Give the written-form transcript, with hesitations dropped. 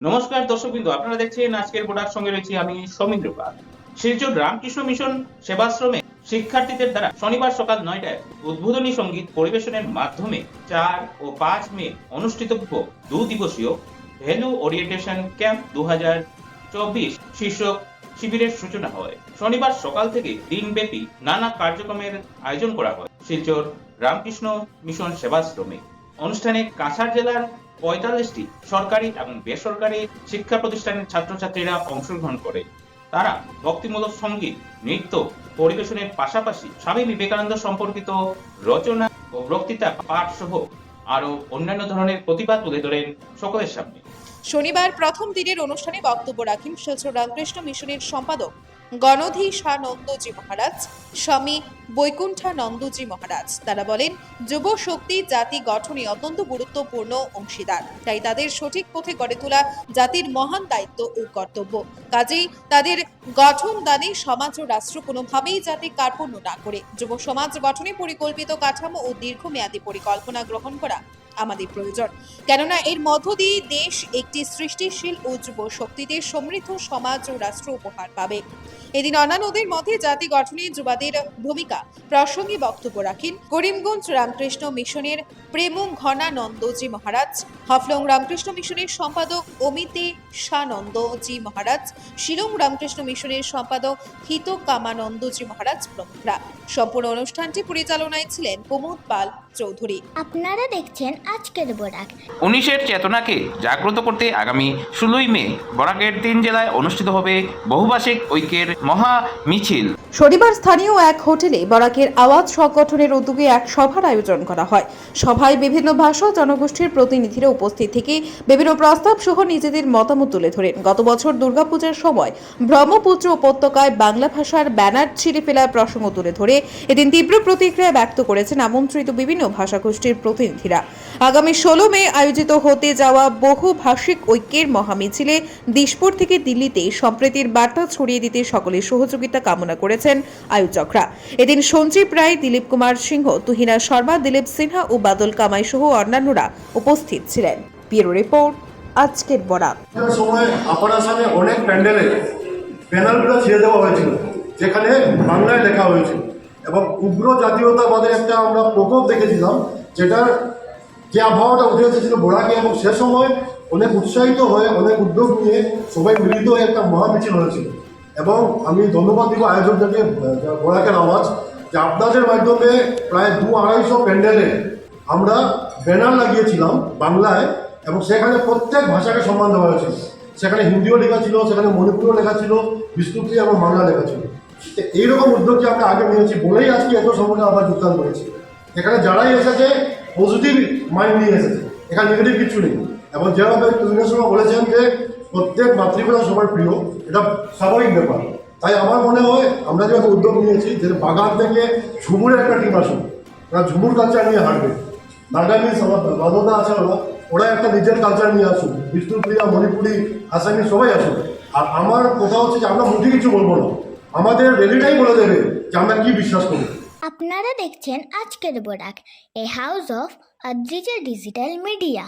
নমস্কার দর্শকবৃন্দ, আপনারা দেখছেন আজকের প্রোডাক্ট, সঙ্গে রয়েছি আমি সৌমিন্দ্র পাল। শিলচর রামকৃষ্ণ মিশন সেবাশ্রমে শিক্ষার্থীদের দ্বারা শনিবার সকাল 9টায় উদ্বোধনী সঙ্গীত পরিবেশনের মাধ্যমে 4 ও 5 মে অনুষ্ঠিতব্য দিবসীয় ভ্যালু ওরিয়েন্টেশন ক্যাম্প 2024 শীর্ষক শিবিরের সূচনা হয়। শনিবার সকাল থেকে দিনব্যাপী নানা কার্যক্রমের আয়োজন করা হয় শিলচর রামকৃষ্ণ মিশন সেবাশ্রমে। অনুষ্ঠানে কাছাড় জেলার 45টি সরকারি এবং বেসরকারি শিক্ষা প্রতিষ্ঠানের ছাত্রছাত্রীরা অংশগ্রহণ করে। তারা ভক্তিমূলক সঙ্গীত, নৃত্য পরিবেশনের পাশাপাশি স্বামী বিবেকানন্দ সম্পর্কিত রচনা ও বক্তৃতা পাঠ সহ আরো অন্যান্য ধরনের প্রতিভা তুলে ধরেন সকলের সামনে। শনিবার প্রথম দিনের অনুষ্ঠানে বক্তব্য রাখেন শিলচর রামকৃষ্ণ মিশনের সম্পাদক গণধীশানন্দজি মহারাজ, স্বামী বৈকুণ্ঠানন্দজি মহারাজ। তারা বলেন, যুব শক্তি জাতি গঠনে অত্যন্ত গুরুত্বপূর্ণ অংশীদার, তাই তাদের সঠিক পথে গড়ে তোলা জাতির মহান দায়িত্ব ও কর্তব্য। কাজেই তাদের গঠন দানে সমাজ ও রাষ্ট্র কোনোভাবেই যাতে কার্পণ্য না করে যুব সমাজ গঠনে পরিকল্পিত কাঠামো ও দীর্ঘমেয়াদী পরিকল্পনা গ্রহণ করা আমাদের প্রয়োজন। কেননা এর মধ্য দিয়ে দেশ একটি সৃষ্টিশীল ও যুব শক্তিতে সমৃদ্ধ সমাজ ও রাষ্ট্র উপহার পাবে। এদিন অন্যান্যদের মধ্যে জাতি গঠনে যুবাদের ভূমিকা প্রসঙ্গে বক্তব্য রাখেন করিমগঞ্জ রামকৃষ্ণ মিশনের প্রেমঘনানন্দজি মহারাজ, হাফলং রামকৃষ্ণ মিশনের সম্পাদক অমিতে শানন্দজি মহারাজ, শিলং রামকৃষ্ণ মিশনের সম্পাদক হিতকামানন্দজি মহারাজ প্রমুখরা। সম্পূর্ণ অনুষ্ঠানটি পরিচালনায় ছিলেন প্রমোদ পাল চৌধুরী। আপনারা দেখছেন আজকের বরাক। 19-এর চেতনাকে জাগ্রত করতে আগামী 16ই মে বরাকের 3 জেলায় অনুষ্ঠিত হবে বহুভাষিক ঐক্যের মহা মিছিল। শনিবার স্থানীয় এক হোটেলে বরাকের আওয়াজ সংগঠনের উদ্যোগে এক সভার আয়োজন করা হয়। সভায় বিভিন্ন ভাষা জনগোষ্ঠীর প্রতিনিধিরা উপস্থিত থেকে বিভিন্ন প্রস্তাব সহ নিজেদের মতামত তুলে ধরেন। গত বছর দুর্গাপূজার সময় ব্রহ্মপুত্র উপত্যকায় বাংলা ভাষার ব্যানার ছিঁড়ে ফেলার প্রসঙ্গ তুলে ধরে এদিন তীব্র প্রতিক্রিয়া ব্যক্ত করেছেন আমন্ত্রিত বিভিন্ন ভাষাগোষ্ঠীর প্রতিনিধিরা। আগামী 16 মে আয়োজিত হতে যাওয়া বহুভাষিক ঐক্যের মহামিছিলে দিশপুর থেকে দিল্লিতে সম্প্রীতির বার্তা ছড়িয়ে দিতে সকলের সহযোগিতা কামনা করেছেন আয়োজকরা। এদিন সঞ্জীব রায়, দিলীপ কুমার সিংহ, তুহিনা শর্মা, দিলীপ সিনহা ও বাদল কামাই সহ অন্যান্যরা উপস্থিত ছিলেন। ব্যুরো রিপোর্ট, আজকের বরাক। সময় আপার আসামে অনেক প্যান্ডেলে ব্যানারগুলো ছেড়ে দেওয়া হয়েছিল, যেখানে বাংলায় লেখা হয়েছিল, এবং উগ্র জাতীয়তাবাদের একটা আমরা প্রকোপ দেখেছিলাম, যেটার যে আবহাওয়াটা উঠে এসেছিল বরাকে, এবং সে সময় অনেক উৎসাহিত হয়ে অনেক উদ্যোগ নিয়ে সবাই মিলিত হয়ে একটা মহামিছিল হয়েছিল। এবং আমি ধন্যবাদ দিব আয়োজকদেরকে, বরাকের আওয়াজ, যে আপনাদের মাধ্যমে প্রায় 200-250 প্যান্ডেলে আমরা ব্যানার লাগিয়েছিলাম বাংলায়, এবং সেখানে প্রত্যেক ভাষাকে সম্মান দেওয়া হয়েছিল। সেখানে হিন্দিও লেখা ছিল, সেখানে মণিপুরিও লেখা ছিল, বিষ্ণুপ্রিয়া এবং বাংলা লেখা ছিল। এইরকম উদ্যোগকে আমরা আগে নিয়েছি বলেই আজকে এত সংখ্যা আবার যোগদান করেছি। এখানে যারাই এসেছে পজিটিভ মাইন্ড নিয়ে এসেছে, এখানে নেগেটিভ কিছু নেই। এবং যেভাবে তুমিনের সময় বলেছেন যে প্রত্যেক মাতৃভাষা সবার প্রিয়, এটা স্বাভাবিক ব্যাপার। তাই আমার মনে হয় আমরা যেভাবে উদ্যোগ নিয়েছি, যে বাগান থেকে ঝুমুরের একটা টিম আসুন, ওরা ঝুমুর কালচার নিয়ে হাঁটবে। নাগামিজ আমার বাদনা আছে, ওরা একটা নিজের কালচার নিয়ে আসুন, বিষ্ণুপ্রিয়া, মণিপুরি, আসামি সবাই আসুন। আর আমার কথা হচ্ছে যে আমরা মুখে কিছু বলবো না, আমাদের রেলিটাই বলে দেবে যে আমরা কি বিশ্বাস করি। আপনারা দেখছেন আজকের Barak, a house of digital media.